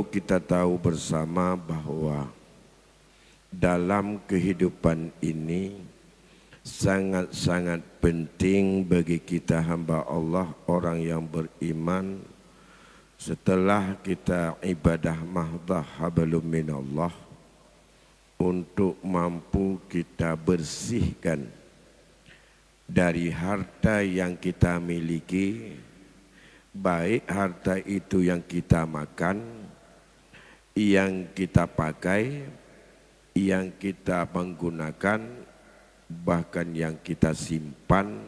Perlu kita tahu bersama bahwa dalam kehidupan ini sangat-sangat penting bagi kita hamba Allah, orang yang beriman, setelah kita ibadah mahdah hablum minallah, untuk mampu kita bersihkan dari harta yang kita miliki, baik harta itu yang kita makan, yang kita pakai, yang kita menggunakan, bahkan yang kita simpan,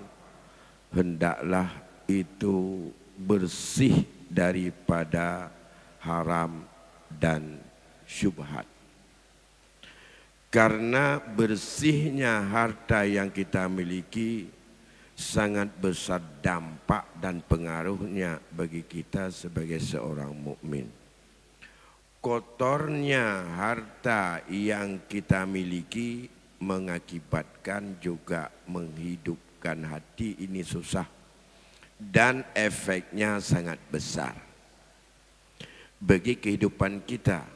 hendaklah itu bersih daripada haram dan syubhat. Karena bersihnya harta yang kita miliki sangat besar dampak dan pengaruhnya bagi kita sebagai seorang mukmin. Kotornya harta yang kita miliki mengakibatkan juga menghidupkan hati ini susah dan efeknya sangat besar bagi kehidupan kita.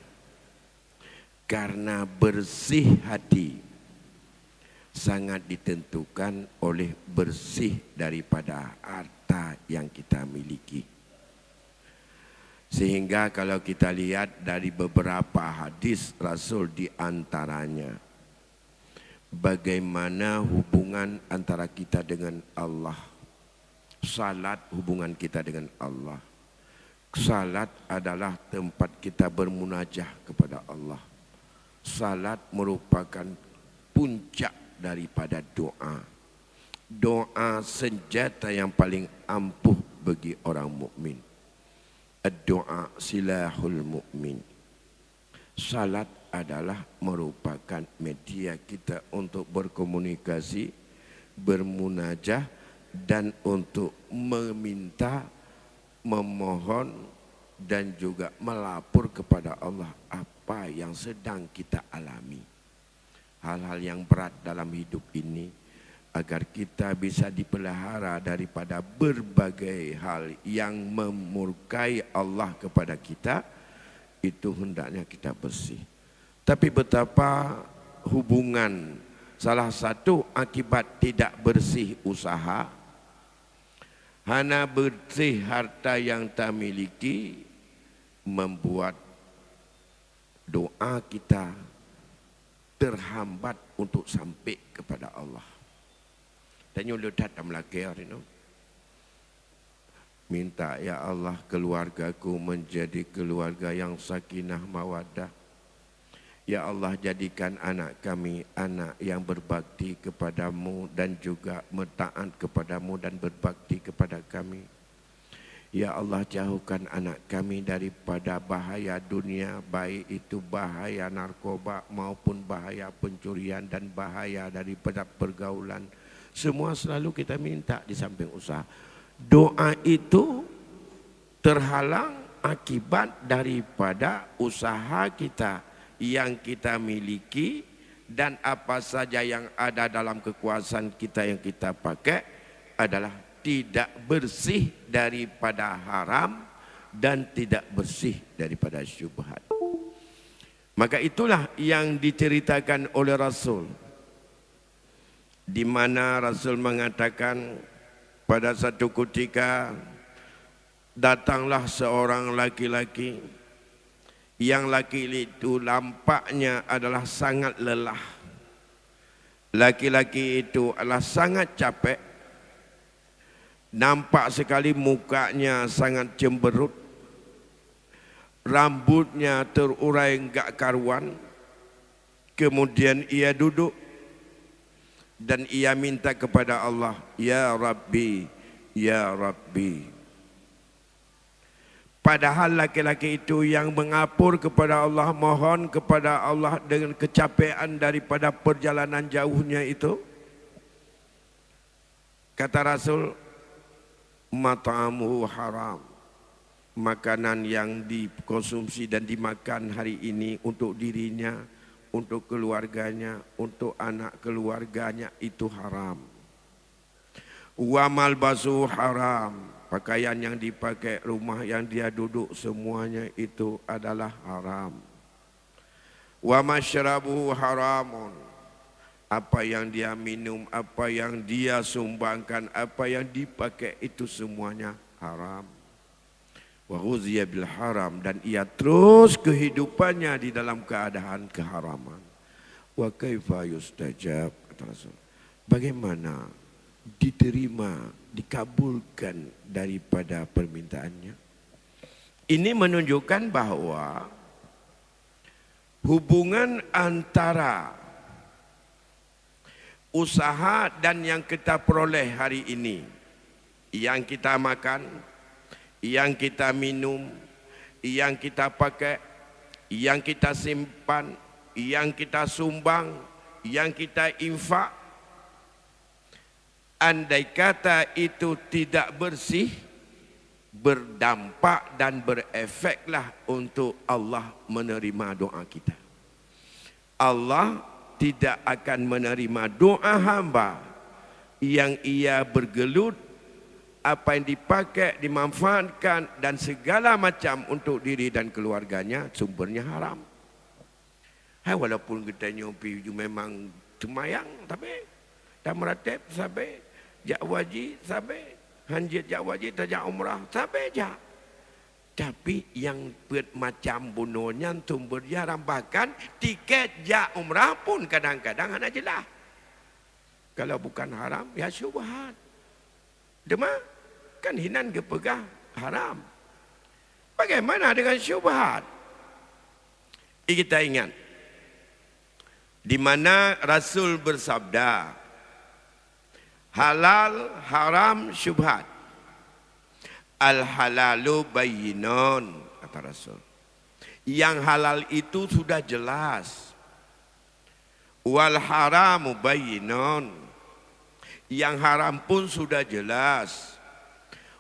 Karena bersih hati sangat ditentukan oleh bersih daripada harta yang kita miliki. Sehingga kalau kita lihat dari beberapa hadis Rasul, di antaranya bagaimana hubungan antara kita dengan Allah. Salat hubungan kita dengan Allah. Salat adalah tempat kita bermunajah kepada Allah. Salat merupakan puncak daripada doa. Doa senjata yang paling ampuh bagi orang mukmin. Doa silahul mukmin. Salat adalah merupakan media kita untuk berkomunikasi, bermunajah, dan untuk meminta, memohon, dan juga melapor kepada Allah apa yang sedang kita alami. Hal-hal yang berat dalam hidup ini, agar kita bisa dipelihara daripada berbagai hal yang memurkai Allah kepada kita, itu hendaknya kita bersih. Tapi betapa hubungan, salah satu akibat tidak bersih usaha, hana bersih harta yang tak miliki, membuat doa kita terhambat untuk sampai kepada Allah. Dan yang datang lagi hari ini, minta ya Allah keluargaku menjadi keluarga yang sakinah mawaddah. Ya Allah jadikan anak kami anak yang berbakti kepadamu dan juga mentaat kepadamu dan berbakti kepada kami. Ya Allah jauhkan anak kami daripada bahaya dunia, baik itu bahaya narkoba maupun bahaya pencurian dan bahaya daripada pergaulan. Semua selalu kita minta di samping usaha. Doa itu terhalang akibat daripada usaha kita yang kita miliki, dan apa saja yang ada dalam kekuasaan kita yang kita pakai adalah tidak bersih daripada haram dan tidak bersih daripada syubhat. Maka itulah yang diceritakan oleh Rasul, di mana Rasul mengatakan pada satu ketika datanglah seorang laki-laki, yang laki itu lampaknya adalah sangat lelah. Laki-laki itu adalah sangat capek. Nampak sekali mukanya sangat cemberut. Rambutnya terurai enggak karuan. Kemudian ia duduk dan ia minta kepada Allah, Ya Rabbi, Ya Rabbi. Padahal laki-laki itu yang mengapur kepada Allah, mohon kepada Allah dengan kecapean daripada perjalanan jauhnya itu. Kata Rasul, mat'amuhu haram. Makanan yang dikonsumsi dan dimakan hari ini untuk dirinya, untuk keluarganya, untuk anak keluarganya itu haram. Wa malbasu haram. pakaian yang dipakai, rumah yang dia duduk, semuanya itu adalah haram. Wa masyrabuhu haramun, apa yang dia minum, apa yang dia sumbangkan, apa yang dipakai itu semuanya haram. Wa ghuziya bil haram, dan ia terus kehidupannya di dalam keadaan keharaman. Wa kaifa yustajab, kata Rasul, bagaimana diterima, dikabulkan daripada permintaannya? Ini menunjukkan bahawa hubungan antara usaha dan yang kita peroleh hari ini, yang kita makan, yang kita minum, yang kita pakai, yang kita simpan, yang kita sumbang, yang kita infak, andai kata itu tidak bersih, berdampak dan berefeklah untuk Allah menerima doa kita. Allah tidak akan menerima doa hamba yang ia bergelut, apa yang dipakai, dimanfaatkan dan segala macam untuk diri dan keluarganya sumbernya haram. Hai, walaupun kita nyopi memang semayang, tapi tak meratib sampai jak wajib sampai hanjit jak wajib tajak umrah sampai jak. Tapi yang buat macam bunuhnya sumber haram, bahkan tiket jak umrah pun kadang-kadang hanya jelas. Kalau bukan haram ya syubhat. Dema kan hinan kepegah haram. Bagaimana dengan syubhat? Kita ingat di mana Rasul bersabda, halal, haram, syubhat. Al-halalu bayyinun, kata Rasul. Yang halal itu sudah jelas. Wal haramu bayyinun. Yang haram pun sudah jelas.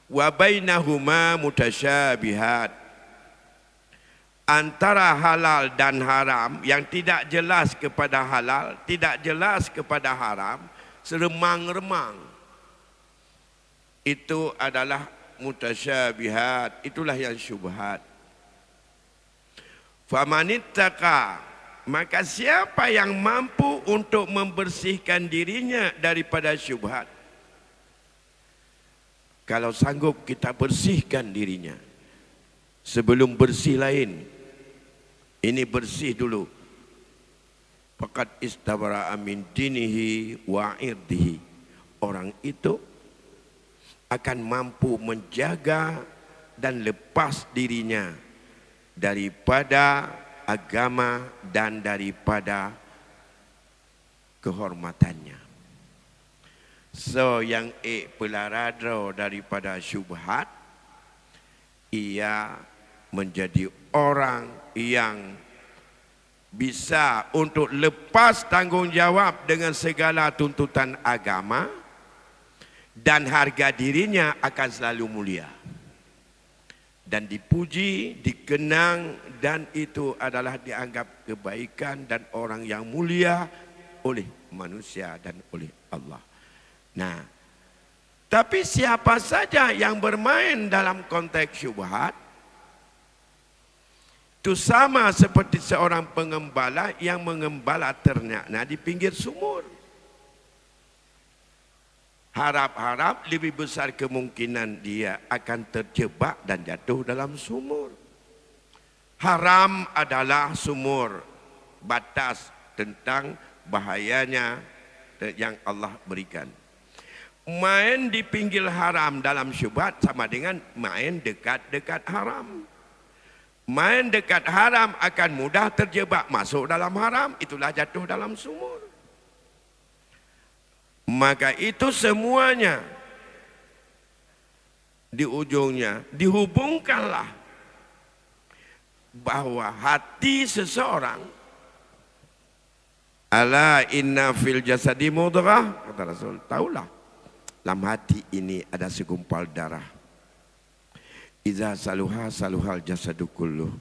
Wa bainahuma mutasyabihat. Antara halal dan haram yang tidak jelas kepada halal, tidak jelas kepada haram, seremang-remang. Itu adalah mutasyabihat, itulah yang syubhat. Famanittaqa, maka siapa yang mampu untuk membersihkan dirinya daripada syubhat? Kalau sanggup kita bersihkan dirinya. Sebelum bersih lain, ini bersih dulu. Faqad istabara'a min dinihi wa irdihi. Orang itu akan mampu menjaga dan lepas dirinya daripada agama dan daripada kehormatannya. So yang pelaradro daripada syubhat, ia menjadi orang yang bisa untuk lepas tanggungjawab dengan segala tuntutan agama, dan harga dirinya akan selalu mulia dan dipuji, dikenang, dan itu adalah dianggap kebaikan dan orang yang mulia oleh manusia dan oleh Allah. Nah, tapi siapa saja yang bermain dalam konteks syubhat, itu sama seperti seorang pengembala yang mengembala ternaknya di pinggir sumur. Harap-harap lebih besar kemungkinan dia akan terjebak dan jatuh dalam sumur. Haram adalah sumur, batas tentang bahayanya yang Allah berikan. Main di pinggir haram dalam syubhat sama dengan main dekat-dekat haram. Main dekat haram akan mudah terjebak masuk dalam haram, itulah jatuh dalam sumur. Maka itu semuanya di ujungnya dihubungkanlah bahwa hati seseorang, ala inna fil jasadi mudghah, kata Rasul, taulah dalam hati ini ada segumpal darah. Iza saluha saluhal jasadu kulluh,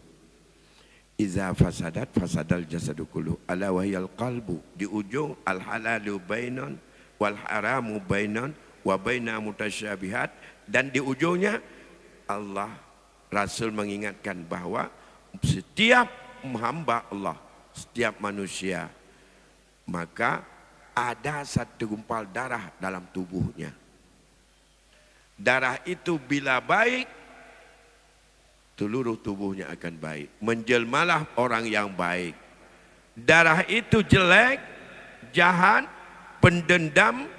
iza fasadat fasadal jasadu kulluh, ala wahyal qalbu. Di ujung al halalu bainan wal haramu bainan wa baina mutasyabihat, dan di ujungnya Allah Rasul mengingatkan bahwa setiap hamba Allah, setiap manusia, maka ada satu gumpal darah dalam tubuhnya. Darah itu bila baik, seluruh tubuhnya akan baik. Menjelmalah orang yang baik. Darah itu jelek, jahat, pendendam,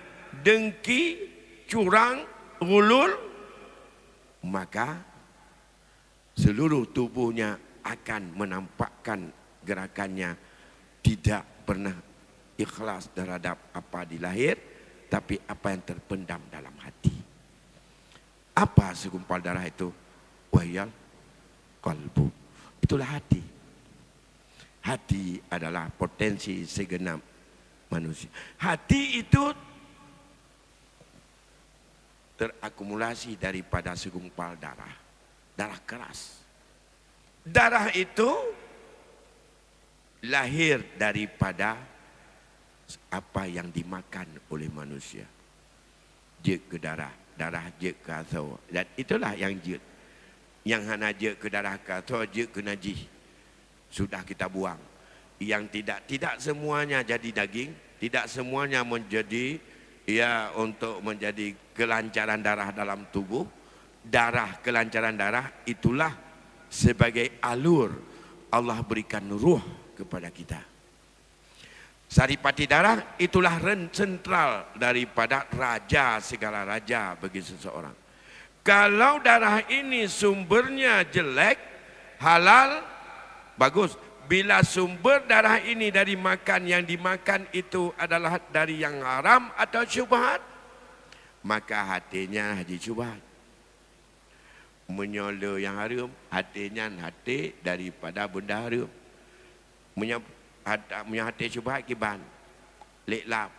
dengki, curang, ulul, maka seluruh tubuhnya akan menampakkan gerakannya tidak pernah ikhlas terhadap apa di lahir, tapi apa yang terpendam dalam hati. Apa segumpal darah itu? Wahyal qalbu. Itulah hati. Hati adalah potensi segenap manusia. Hati itu terakumulasi daripada segumpal darah. Darah keras. Darah itu lahir daripada apa yang dimakan oleh manusia. Jek ke darah, darah jek ke athau. Dan itulah yang jek. Yang hana jek ke darah ke athau, jek ke najis. Sudah kita buang. Yang tidak semuanya jadi daging, tidak semuanya menjadi untuk menjadi kelancaran darah dalam tubuh. Darah, kelancaran darah itulah sebagai alur Allah berikan ruh kepada kita. Saripati darah itulah sentral daripada raja, segala raja bagi seseorang. Kalau darah ini sumbernya jelek, halal, bagus. Bila sumber darah ini dari makan, yang dimakan itu adalah dari yang haram atau syubhat, maka hatinya haji syubhat. Menyola yang haram, hatinya hati daripada benda haram. Punya hati syubhat kiban, leklap.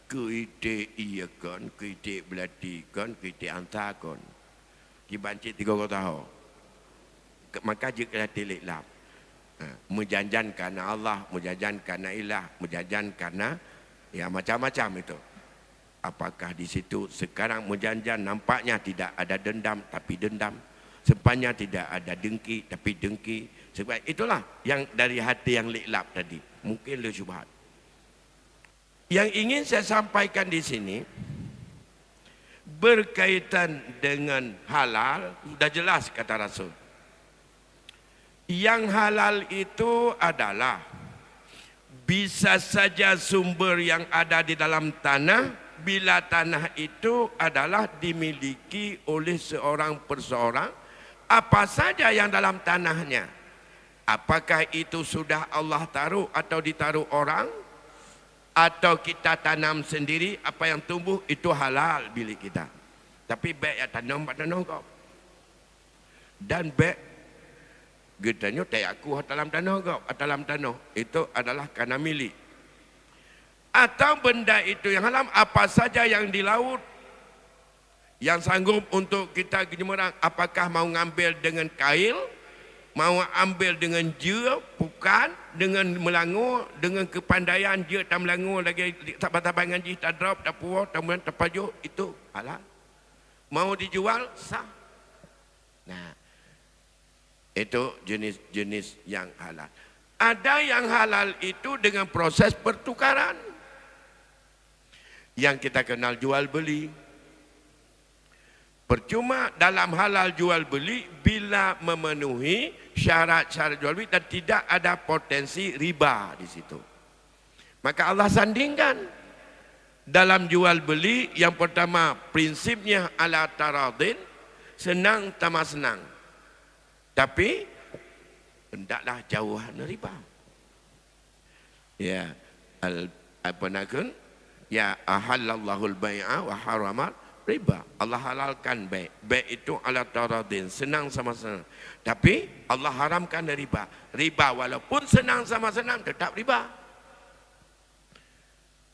Kuitik iya kan, kuitik belati kan, kuitik antar kan. Kiban cik 3 tahun. Maka jika hati leklap. Menjanjan karena Allah, menjanjan karena ilah, menjanjan karena macam-macam itu. Apakah di situ sekarang menjanjan nampaknya tidak ada dendam tapi dendam, sepanjang tidak ada dengki tapi dengki. Sebab itulah yang dari hati yang leklap tadi, mungkin le syubhat. Yang ingin saya sampaikan di sini berkaitan dengan halal, sudah jelas kata Rasul. Yang halal itu adalah bisa saja sumber yang ada di dalam tanah, bila tanah itu adalah dimiliki oleh seorang perseorang, apa saja yang dalam tanahnya. Apakah itu sudah Allah taruh atau ditaruh orang, atau kita tanam sendiri, apa yang tumbuh itu halal milik kita. Tapi baik ya tanam kau. Dan baik getanya tak aku dalam tanah kau, dalam tanah itu adalah karena milik. Atau benda itu yang haram, apa saja yang di laut yang sanggup untuk kita gemerang, apakah mau ngambil dengan kail, mau ambil dengan jia, bukan dengan melangur, dengan kepandaian jia tak melangur lagi, tak batang ngaji, tak drop, tak puas, tak mudah, tak pajuk, itu halal. Mau dijual sah. Nah, itu jenis-jenis yang halal. Ada yang halal itu dengan proses pertukaran, yang kita kenal jual beli. Percuma dalam halal jual beli bila memenuhi syarat-syarat jual beli dan tidak ada potensi riba di situ. Maka Allah sandingkan dalam jual beli, yang pertama prinsipnya ala taradin, senang tambah senang. Tapi hendaklah jauhan riba. Ya, apa nakun? Ya, ahallallahu al-bai'a wa haramat riba. Allah halalkan baik. Baik itu ala taradin, senang sama senang. Tapi Allah haramkan riba. Riba walaupun senang sama senang tetap riba.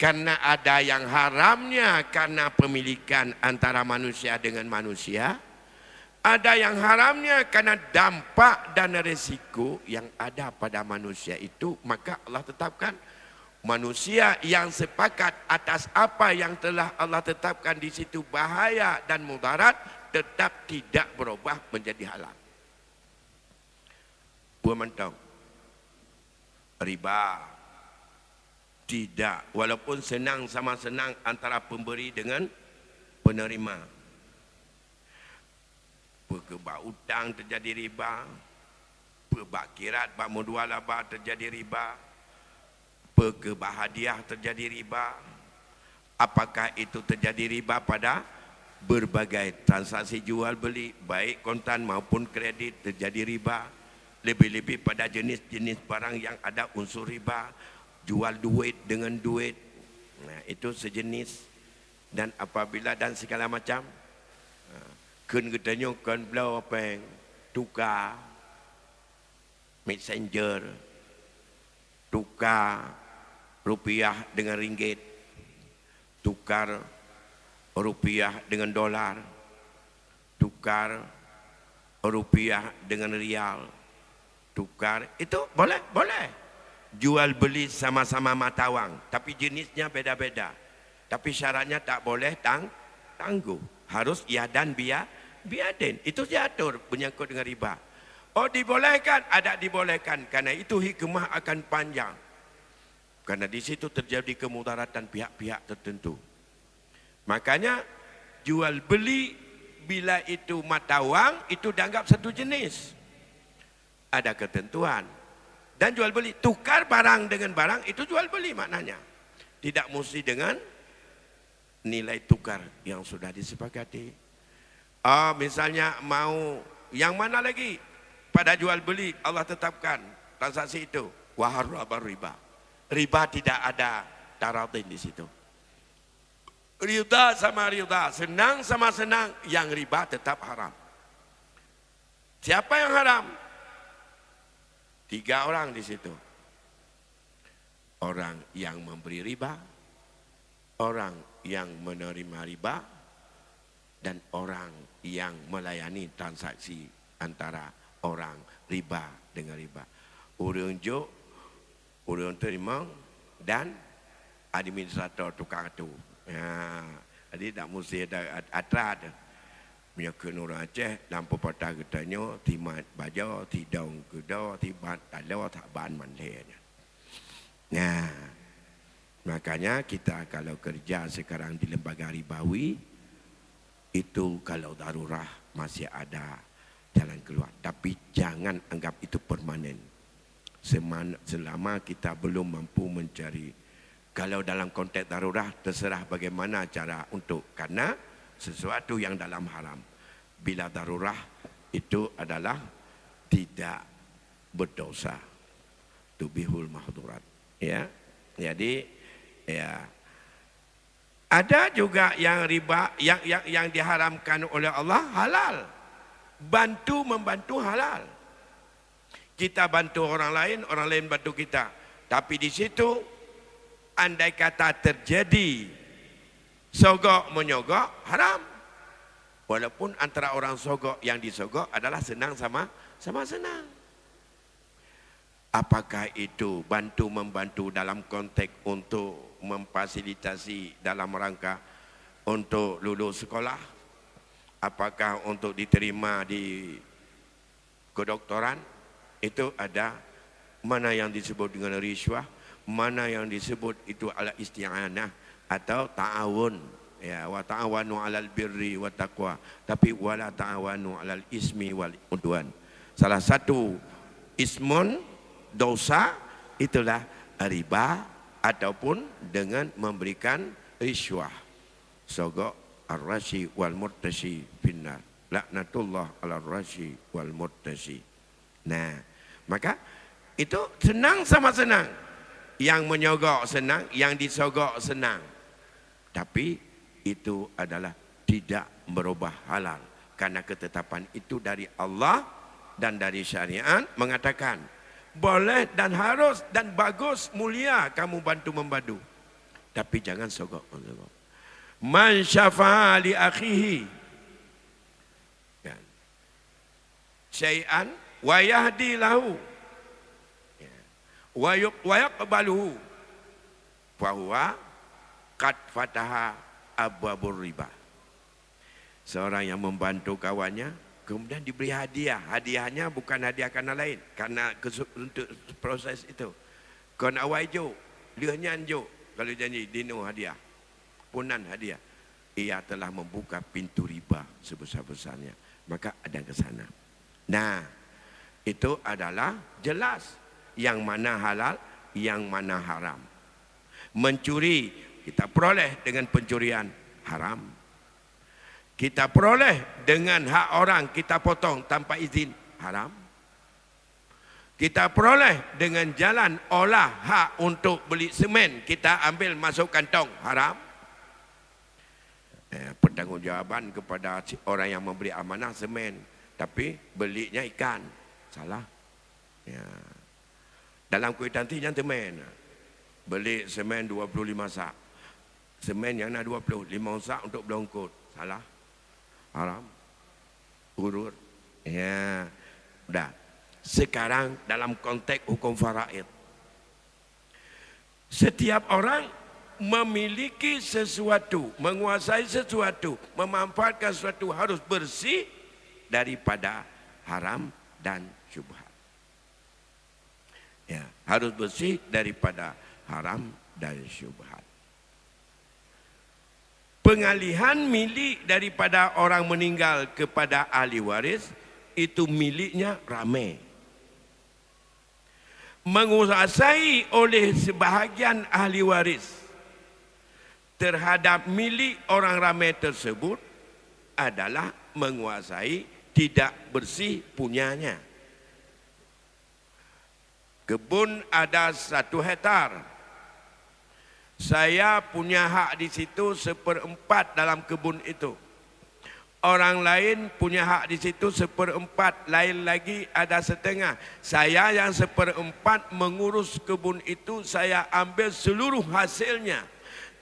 Karena ada yang haramnya karena pemilikan antara manusia dengan manusia. Ada yang haramnya karena dampak dan resiko yang ada pada manusia itu. Maka Allah tetapkan Manusia yang sepakat atas apa yang telah Allah tetapkan di situ bahaya dan mudarat tetap tidak berubah menjadi halal. Buat mentang riba tidak, walaupun senang sama senang antara pemberi dengan penerima. Pekebak utang terjadi riba, pebak kirat bak mudualaba terjadi riba, pekebak hadiah terjadi riba. Apakah itu terjadi riba pada berbagai transaksi jual beli, baik kontan maupun kredit terjadi riba. Lebih-lebih pada jenis-jenis barang yang ada unsur riba, jual duit dengan duit, nah, itu sejenis. Dan apabila dan segala macam, kun katanya kan belau apa yang tukar messenger, tukar rupiah dengan ringgit, tukar rupiah dengan dolar, tukar rupiah dengan rial, tukar, itu boleh, boleh. Jual beli sama-sama mata wang, tapi jenisnya beda-beda. Tapi syaratnya tak boleh tangguh. Harus ya dan biadin. Itu diatur menyangkut dengan riba. Oh dibolehkan, ada dibolehkan. Karena itu hikmah akan panjang. Karena di situ terjadi kemudaratan pihak-pihak tertentu. Makanya jual beli bila itu mata wang itu dianggap satu jenis. Ada ketentuan. Dan jual beli, tukar barang dengan barang itu jual beli maknanya. Tidak mesti dengan nilai tukar yang sudah disepakati. Misalnya mau yang mana lagi pada jual beli Allah tetapkan transaksi itu waharraba riba. Riba tidak ada taradin di situ. Ridha sama ridha, senang sama senang, yang riba tetap haram. Siapa yang haram? 3 orang di situ. Orang yang memberi riba, orang yang menerima riba, dan orang yang melayani transaksi antara orang riba dengan riba. Urang jo, urang terima, dan administrator tukang itu. Ya, jadi tak mesti ada atrat. Menyakun orang Aceh, lampu patah katanya, timat baja, tidang kuda, tibat talau, tak ban manlenya. Nah, makanya kita kalau kerja sekarang di lembaga ribawi, itu kalau darurat masih ada jalan keluar. Tapi jangan anggap itu permanen. Selama kita belum mampu mencari. Kalau dalam konteks darurat, terserah bagaimana cara untuk. Karena sesuatu yang dalam haram. Bila darurat itu adalah tidak berdosa. Tubihul mahdurat. Ya, jadi ya. Ada juga yang riba yang diharamkan oleh Allah halal. Bantu membantu halal. Kita bantu orang lain bantu kita. Tapi di situ andai kata terjadi sogok menyogok haram. Walaupun antara orang sogok yang disogok adalah senang sama senang. Apakah itu bantu membantu dalam konteks untuk memfasilitasi dalam rangka untuk lulus sekolah? Apakah untuk diterima di kedokteran? Itu ada mana yang disebut dengan riswah, mana yang disebut itu ala isti'anah atau ta'awun. Ya, wa ta'awanu 'alal birri wa taqwa, tapi wala ta'awanu 'alal ismi wal udwan. Salah satu ismun dosa itulah riba ataupun dengan memberikan riswah. Sogok ar-rashi wal murtashi finnar. Laknatullah 'alal rashi wal murtashi. Nah, maka itu senang sama senang. Yang menyogok senang, yang disogok senang. Tapi itu adalah tidak merubah halal. Karena ketetapan itu dari Allah dan dari syariat mengatakan boleh dan harus dan bagus mulia kamu bantu membantu. Tapi jangan sogok. Man syafa'a li akhihi syai'an wa yahdi lahu wa yaqbaluhu fahuwa qad fataha abwabur riba. Seorang yang membantu kawannya kemudian diberi hadiah. Hadiahnya bukan hadiah karena lain, karena untuk proses itu. Kau nak awai jo, lihatnya jo. Kalau janji dino hadiah, punan hadiah. Ia telah membuka pintu riba sebesar-besarnya. Maka ada ke sana. Nah, itu adalah jelas yang mana halal, yang mana haram. Mencuri kita peroleh dengan pencurian haram. Kita peroleh dengan hak orang kita potong tanpa izin haram. Kita peroleh dengan jalan olah hak untuk beli semen kita ambil masuk kantong haram. Pertanggungjawaban kepada orang yang memberi amanah semen tapi belinya ikan salah. Ya. Dalam kuitansinya semen beli semen 25 sak, semen yang nak 25 sak untuk belongkot salah, haram, urut. Ya, dah. Sekarang dalam konteks hukum faraid, setiap orang memiliki sesuatu, menguasai sesuatu, memanfaatkan sesuatu harus bersih daripada haram dan syubhat. Ya, harus bersih daripada haram dan syubhat. Pengalihan milik daripada orang meninggal kepada ahli waris itu miliknya ramai. Menguasai oleh sebahagian ahli waris terhadap milik orang ramai tersebut adalah menguasai tidak bersih punyanya. Kebun ada 1 hektar. Saya punya hak di situ 1/4 dalam kebun itu. Orang lain punya hak di situ 1/4, lain lagi ada setengah. Saya yang 1/4 mengurus kebun itu, saya ambil seluruh hasilnya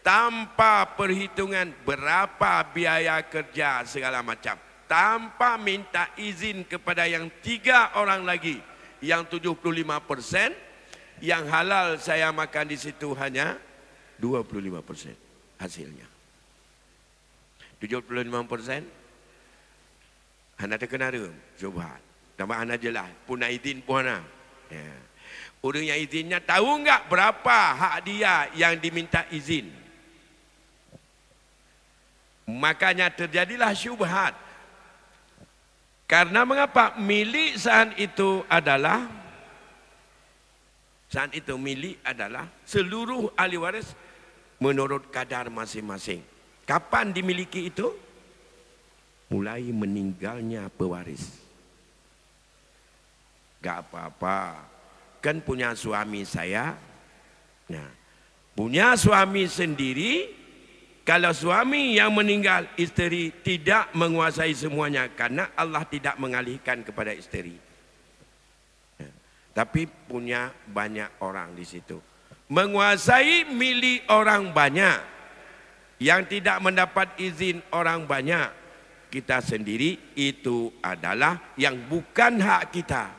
tanpa perhitungan berapa biaya kerja segala macam, tanpa minta izin kepada yang 3 orang lagi, yang 75%, yang halal saya makan di situ hanya 25% hasilnya. 75% Hana terkena syubhat. Tambah hana jelas. Puna izin pun hana. Ya. Orang yang izinnya tahu enggak berapa hak dia yang diminta izin. Makanya terjadilah syubhat. Karena mengapa? Milik saat itu adalah seluruh ahli waris menurut kadar masing-masing. Kapan dimiliki itu? Mulai meninggalnya pewaris. Gak apa-apa, kan punya suami saya. Nah, punya suami sendiri. Kalau suami yang meninggal, isteri tidak menguasai semuanya karena Allah tidak mengalihkan kepada isteri. Ya. Tapi punya banyak orang di situ. Menguasai milik orang banyak yang tidak mendapat izin orang banyak. Kita sendiri itu adalah yang bukan hak kita.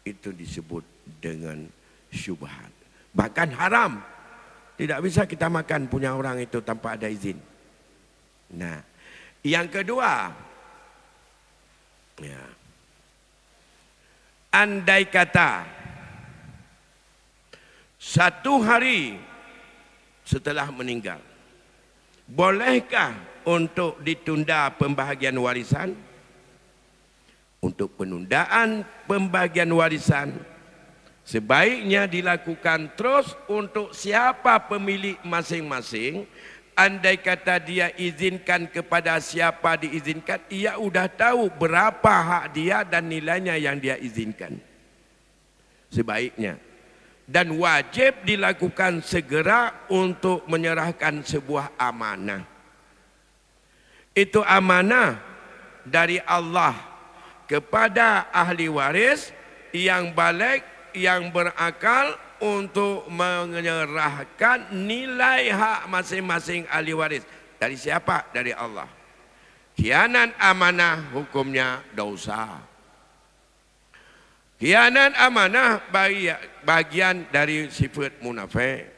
Itu disebut dengan syubhat. Bahkan haram. Tidak bisa kita makan punya orang itu tanpa ada izin. Nah, yang kedua, ya, andai kata 1 hari setelah meninggal, bolehkah untuk ditunda pembahagian warisan? Untuk penundaan pembagian warisan sebaiknya dilakukan terus untuk siapa pemilik masing-masing. Andai kata dia izinkan kepada siapa diizinkan, ia sudah tahu berapa hak dia dan nilainya yang dia izinkan. Sebaiknya dan wajib dilakukan segera untuk menyerahkan sebuah amanah. Itu amanah dari Allah kepada ahli waris yang balik, yang berakal untuk menyerahkan nilai hak masing-masing ahli waris. Dari siapa? Dari Allah. Khianat amanah hukumnya dosa. Khianat amanah bagian dari sifat munafik.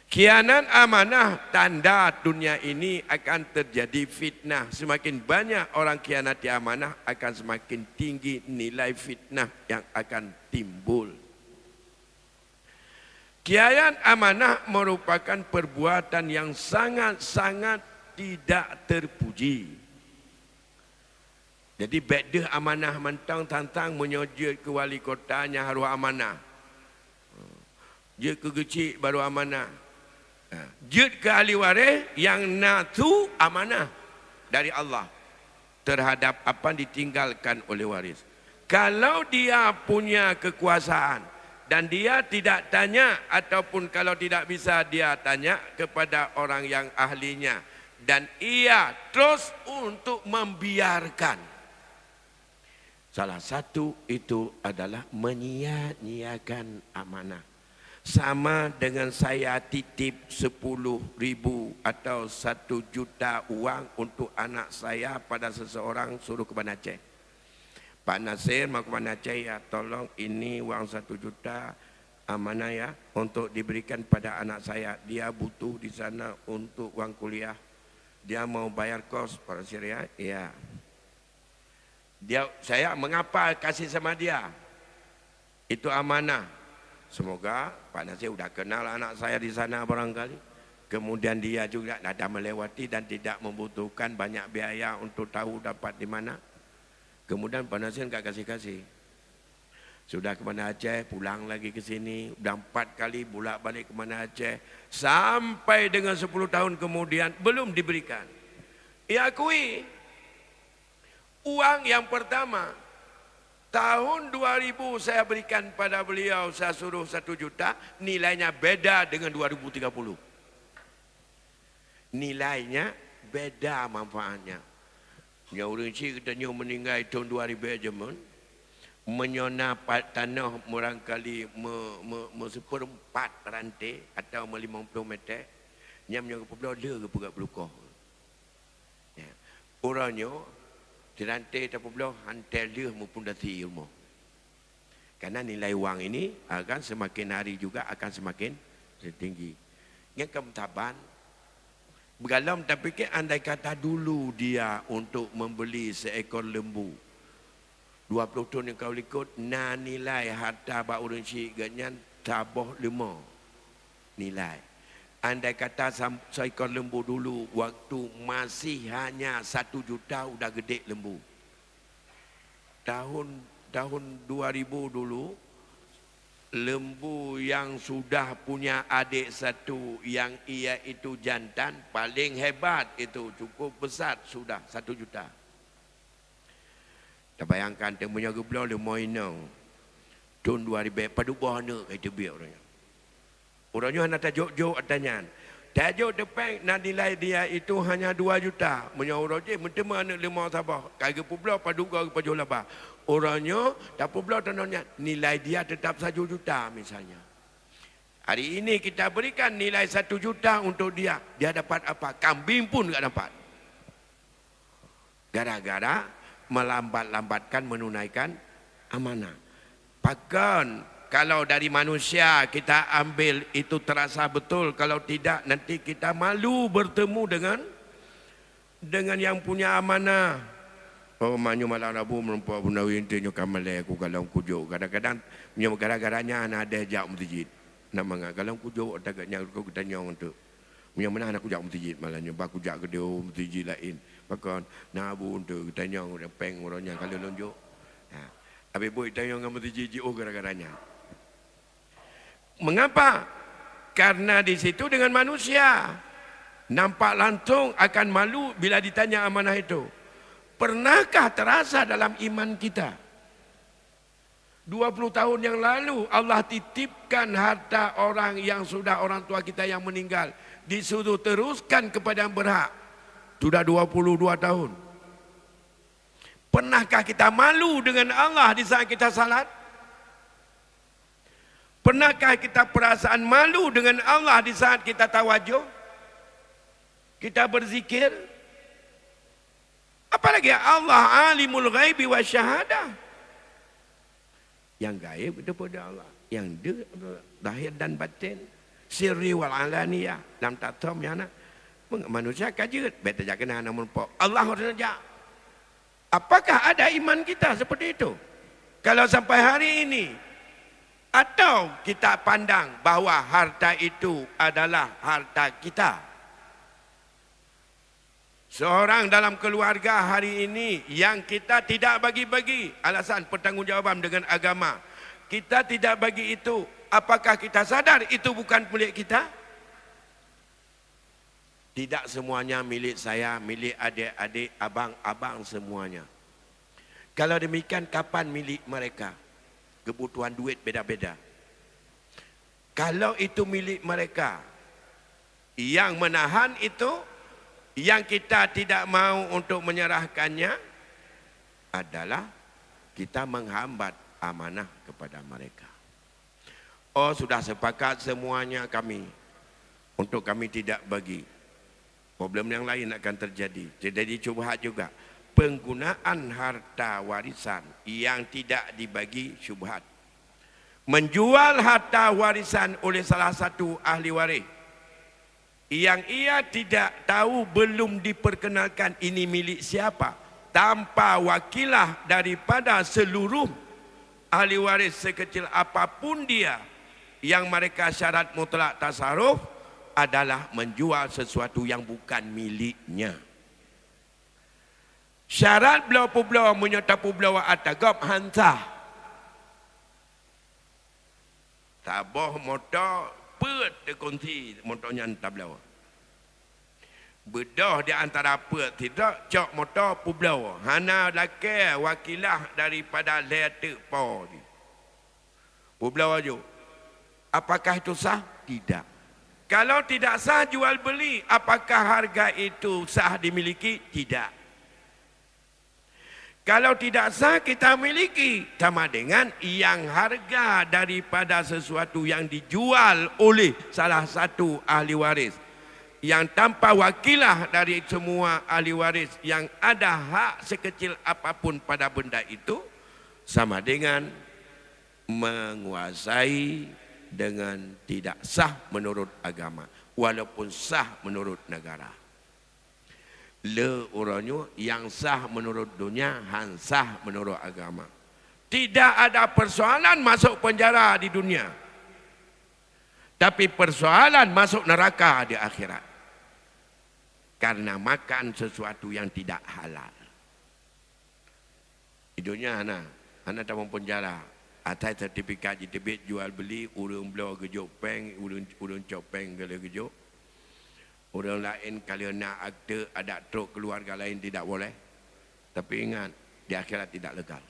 Khianat amanah, tanda dunia ini akan terjadi fitnah. Semakin banyak orang khianati amanah, akan semakin tinggi nilai fitnah yang akan timbul. Khianat amanah merupakan perbuatan yang sangat-sangat tidak terpuji. Jadi beda amanah mentang tantang menyojut ke wali kotanya harus amanah. Dia ke kecil baru amanah. Jud ke ahli waris yang natu amanah dari Allah terhadap apa yang ditinggalkan oleh waris. Kalau dia punya kekuasaan dan dia tidak tanya, ataupun kalau tidak bisa dia tanya kepada orang yang ahlinya, dan ia terus untuk membiarkan, salah satu itu adalah menyia-nyiakan amanah. Sama dengan saya titip 10.000 atau 1 juta uang untuk anak saya pada seseorang, suruh ke Banda Aceh. Pak Nasir mau ke Banda Aceh, ya tolong ini uang 1 juta amanah ya untuk diberikan pada anak saya. Dia butuh di sana untuk uang kuliah. Dia mau bayar kos pada Syria, ya. Saya mengapa kasih sama dia? Itu amanah. Semoga Pak Nasir sudah kenal anak saya di sana barangkali. Kemudian dia juga ada melewati dan tidak membutuhkan banyak biaya untuk tahu dapat di mana. Kemudian Pak Nasir enggak kasih-kasih. Sudah ke Banda Aceh, pulang lagi ke sini. Sudah 4 kali bolak-balik ke Banda Aceh. Sampai dengan 10 tahun kemudian belum diberikan. Ia akui uang yang pertama tahun 2000 saya berikan pada beliau, saya suruh 1 juta, nilainya beda dengan 2030. Nilainya beda manfaatnya. Yang orang cik katanya meninggal tahun 2000 aja menyona tanah murangkali seperempat rantai atau 50 meter. Yang menyokong belah dia ke pegak belukoh. Ya. Orangnya dirantai tak belah hantar dia maupun dati ilmu. Karena nilai wang ini akan semakin hari juga akan semakin tinggi. Yang kemtaban bergalam tapi ke andai kata dulu dia untuk membeli seekor lembu 20 tahun yang kau ikut, na nilai harta bak orang syik ganyan tabah 5 nilai. Andai kata seekor lembu dulu waktu masih hanya 1 juta sudah gede lembu. Tahun 2000 dulu lembu yang sudah punya adik satu yang ia itu jantan paling hebat itu cukup besar sudah 1 juta. Tak bayangkan temunya geblau le moinong. Tahun 2000 padu bahana kata biar orangnya. Orangnya nak tajuk-juk tanya. Tajuk depan nak nilai dia itu hanya 2 juta. Menyaur je mentemu anak 5 sabah. Kaya pula padu ke paju labah. Orangnya tak pula tanahnya nilai dia tetap 1 juta misalnya. Hari ini kita berikan nilai 1 juta untuk dia. Dia dapat apa? Kambing pun tak dapat. Gara-gara melambat-lambatkan menunaikan amanah. Bahkan kalau dari manusia kita ambil itu terasa betul, kalau tidak nanti kita malu bertemu dengan yang punya amanah. Oh manyu malam Rabu melempau bunawi intinya kamalai aku kalau kujuk. Kadang-kadang punya gara-garanya ada jak masjid. Nama kalau kujuk agaknya aku tanya untuk punya mana aku jak masjid malahnya baku jak ke dia masjid lain. Bahkan nabu untuk tanya orang peng orangnya kalau lonjok. Habis boy tanya dengan masjid oh gara-garanya. Mengapa? Karena di situ dengan manusia nampak langsung akan malu bila ditanya amanah itu. Pernahkah terasa dalam iman kita? 20 tahun yang lalu Allah titipkan harta orang yang sudah orang tua kita yang meninggal. Disuruh teruskan kepada yang berhak. Sudah 22 tahun. Pernahkah kita malu dengan Allah di saat kita salat? Pernahkah kita perasaan malu dengan Allah di saat kita tawajuh? Kita berzikir? Apalagi Allah alimul ghaibi wa syahadah. Yang gaib itu pada Allah. Yang dia zahir dan batin. sirri wal alaniyah lam tatom ya nak manusia kajut beta jak kena namun pok Allah saja. Apakah ada iman kita seperti itu? Kalau sampai hari ini atau kita pandang bahwa harta itu adalah harta kita. Seorang dalam keluarga hari ini yang kita tidak bagi-bagi alasan pertanggungjawaban dengan agama. Kita tidak bagi itu. Apakah kita sadar itu bukan milik kita? Tidak semuanya milik saya, milik adik-adik, abang-abang semuanya. Kalau demikian kapan milik mereka? Kebutuhan duit beda-beda. Kalau itu milik mereka, yang menahan itu, yang kita tidak mau untuk menyerahkannya adalah kita menghambat amanah kepada mereka. Oh, sudah sepakat semuanya kami untuk kami tidak bagi. Problem yang lain akan terjadi. Jadi syubhat juga. Penggunaan harta warisan yang tidak dibagi syubhat. Menjual harta warisan oleh salah satu ahli waris yang ia tidak tahu, belum diperkenalkan ini milik siapa, tanpa wakilah daripada seluruh ahli waris sekecil apapun dia, yang mereka syarat mutlak tasarruf adalah menjual sesuatu yang bukan miliknya. Syarat belau-belau menyerta belau atagop hansah. Taboh motor pet dekonti motornya entah belau. Bedah di antara pet tidak cok motor belau. Hana laki wakilah daripada letter po ni. Belau aja. Apakah itu sah? Tidak. Kalau tidak sah jual beli, apakah harga itu sah dimiliki? Tidak. Kalau tidak sah kita miliki, sama dengan yang harga daripada sesuatu yang dijual oleh salah satu ahli waris, yang tanpa wakilah dari semua ahli waris yang ada hak sekecil apapun pada benda itu, sama dengan menguasai dengan tidak sah menurut agama, walaupun sah menurut negara. Le orangnya yang sah menurut dunia, han sah menurut agama. Tidak ada persoalan masuk penjara di dunia, tapi persoalan masuk neraka di akhirat karena makan sesuatu yang tidak halal. Di dunia anak tak mau penjara. Atai sertifikat JTB jual beli, urung belau gejok peng, urung copeng gele gejok. Orang lain kalau nak akte ada truk keluarga lain tidak boleh. Tapi ingat, di akhirat tidak legal.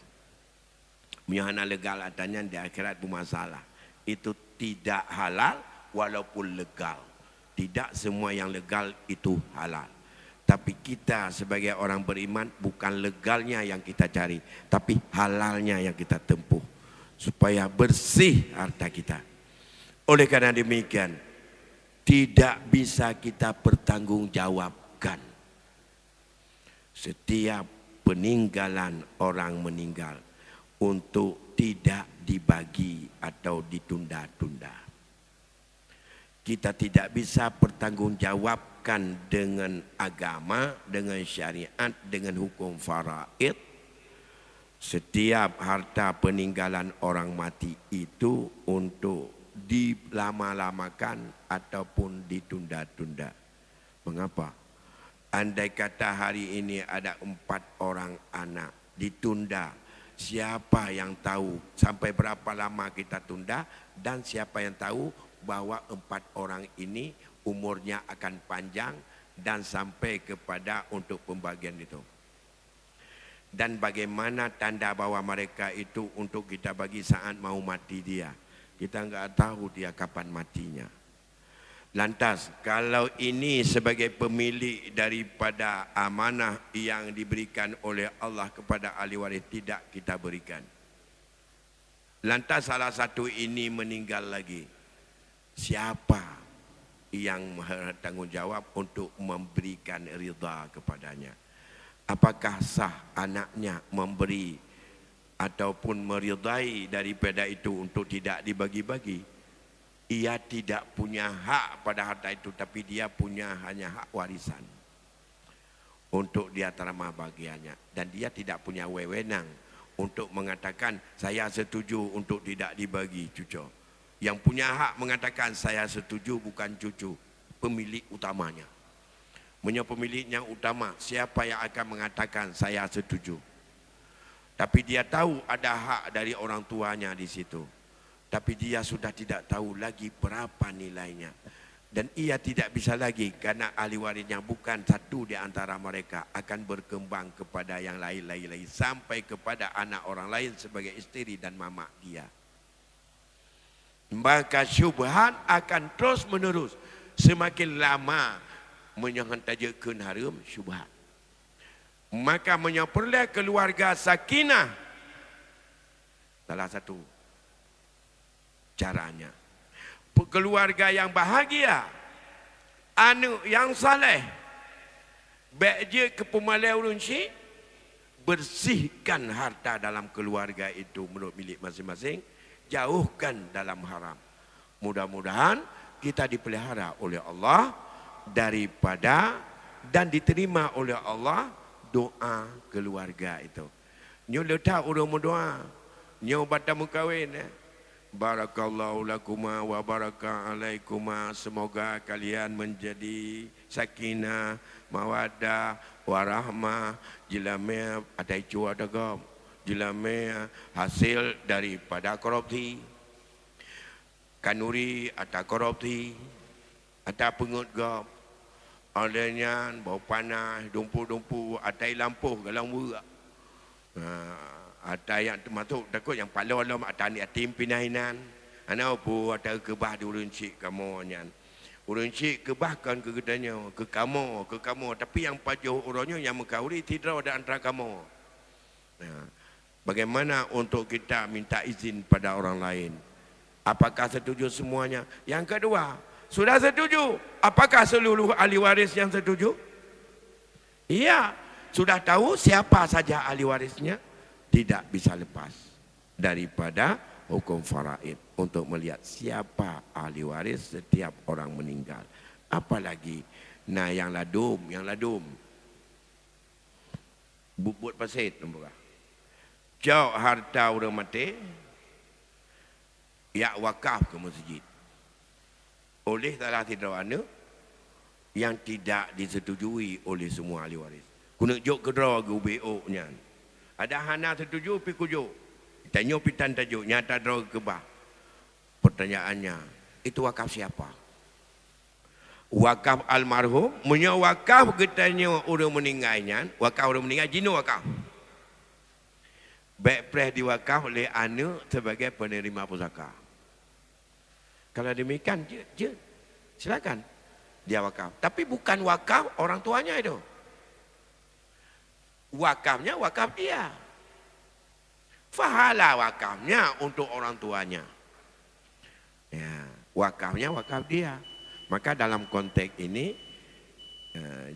Miahana legal atanya di akhirat bermasalah. Itu tidak halal walaupun legal. Tidak semua yang legal itu halal. Tapi kita sebagai orang beriman bukan legalnya yang kita cari, tapi halalnya yang kita tempuh. Supaya bersih harta kita. Oleh karena demikian, tidak bisa kita pertanggungjawabkan setiap peninggalan orang meninggal untuk tidak dibagi atau ditunda-tunda. Kita tidak bisa pertanggungjawabkan dengan agama, dengan syariat, dengan hukum faraid. Setiap harta peninggalan orang mati itu untuk dilama-lamakan ataupun ditunda-tunda. Mengapa? Andai kata hari ini ada 4 orang anak ditunda, siapa yang tahu sampai berapa lama kita tunda, dan siapa yang tahu bahwa 4 orang ini umurnya akan panjang dan sampai kepada untuk pembagian itu. Dan bagaimana tanda bahwa mereka itu untuk kita bagi saat mau mati dia. Kita enggak tahu dia kapan matinya. Lantas kalau ini sebagai pemilik daripada amanah yang diberikan oleh Allah kepada ahli waris, tidak kita berikan. Lantas salah satu ini meninggal lagi. Siapa yang bertanggung jawab untuk memberikan ridha kepadanya? Apakah sah anaknya memberi ataupun meridai daripada itu untuk tidak dibagi-bagi? Ia tidak punya hak pada harta itu, tapi dia punya hanya hak warisan untuk dia terima bagiannya, dan dia tidak punya wewenang untuk mengatakan saya setuju untuk tidak dibagi cucu. Yang punya hak mengatakan saya setuju bukan cucu, pemilik utamanya. Pemiliknya utama, siapa yang akan mengatakan saya setuju. Tapi dia tahu ada hak dari orang tuanya di situ. Tapi dia sudah tidak tahu lagi berapa nilainya. Dan ia tidak bisa lagi karena ahli warisnya bukan satu di antara mereka, akan berkembang kepada yang lain-lain sampai kepada anak orang lain sebagai istri dan mama dia. Maka syubhat akan terus menerus, semakin lama menyenhantajakan haram syubhat. Maka menyempurnakan keluarga sakinah salah satu caranya. Keluarga yang bahagia, anak yang saleh, baik ke pemalai urunci, bersihkan harta dalam keluarga itu menurut milik masing-masing, jauhkan dalam haram. Mudah-mudahan kita dipelihara oleh Allah daripada dan diterima oleh Allah doa keluarga itu. Nyo letak urang doa, nyo batamu kahwin. Barakallahu lakuma wa baraka alaikuma. Semoga kalian menjadi sakinah, mawaddah, warahmah. Jilame ada icu ada gom. Jilame hasil daripada korupsi. Kanuri ada korupsi. Ada pengut gom. Adanya bau panas, dumpu-dumpu, ada lampu galang burak. Ada yang termasuk takut yang paling alam ada ni tim pinahinan. Ana apa ada kebah di uruncik kamu nyan. Uruncik kebahkan ke gedanya ke kamu. Tapi yang pajuh orangnya yang mengkauri tidak ada antara kamu. Bagaimana untuk kita minta izin pada orang lain? Apakah setuju semuanya? Yang kedua, sudah setuju? Apakah seluruh ahli waris yang setuju? Iya, sudah tahu siapa saja ahli warisnya? Tidak bisa lepas daripada hukum faraid untuk melihat siapa ahli waris setiap orang meninggal. Apalagi yang ladum. Bubut pasir nombor. Jauh harta orang mati, ya wakaf ke masjid. Oleh salah tidak anak yang tidak disetujui oleh semua ahli waris. Kuna jok kedra ke UBO nya. Ada hana setuju pi kujuk. Tanya pitan tajuk nyata dra ke bah. Pertanyaannya, itu wakaf siapa? Wakaf almarhum, punya wakaf ketanya orang meninggalnya, wakaf orang meninggal jinu wakaf. Baik pres diwakaf oleh anak sebagai penerima pusaka. Kalau demikian, silakan dia wakaf. Tapi bukan wakaf orang tuanya itu. Wakafnya wakaf dia. Fahala wakafnya untuk orang tuanya. Ya, wakafnya wakaf dia. Maka dalam konteks ini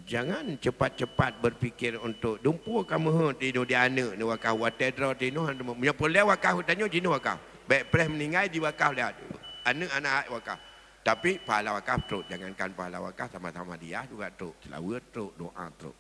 jangan cepat-cepat berfikir untuk dumpu kamu tino di anak ni wakaf watedra tino punya boleh wakaf tanya jino wakaf. Baik pres meninggal di wakaf dia. Anak-anak wakaf. Tapi pahala wakaf teruk, jangankan pahala wakaf sama-sama dia juga teruk, selawat teruk, doa teruk.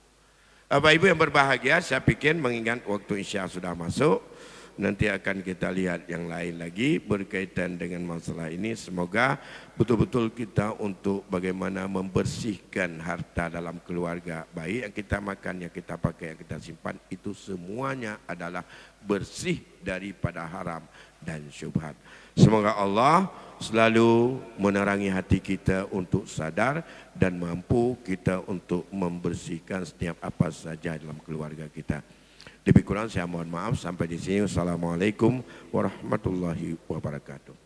Bapak Ibu yang berbahagia, saya pikir mengingat waktu Isya sudah masuk, nanti akan kita lihat yang lain lagi berkaitan dengan masalah ini. Semoga betul-betul kita untuk bagaimana membersihkan harta dalam keluarga, baik yang kita makan, yang kita pakai, yang kita simpan, itu semuanya adalah bersih daripada haram dan syubhat. Semoga Allah selalu menerangi hati kita untuk sadar dan mampu kita untuk membersihkan setiap apa saja dalam keluarga kita. Lebih kurang saya mohon maaf, sampai di sini. Wassalamualaikum warahmatullahi wabarakatuh.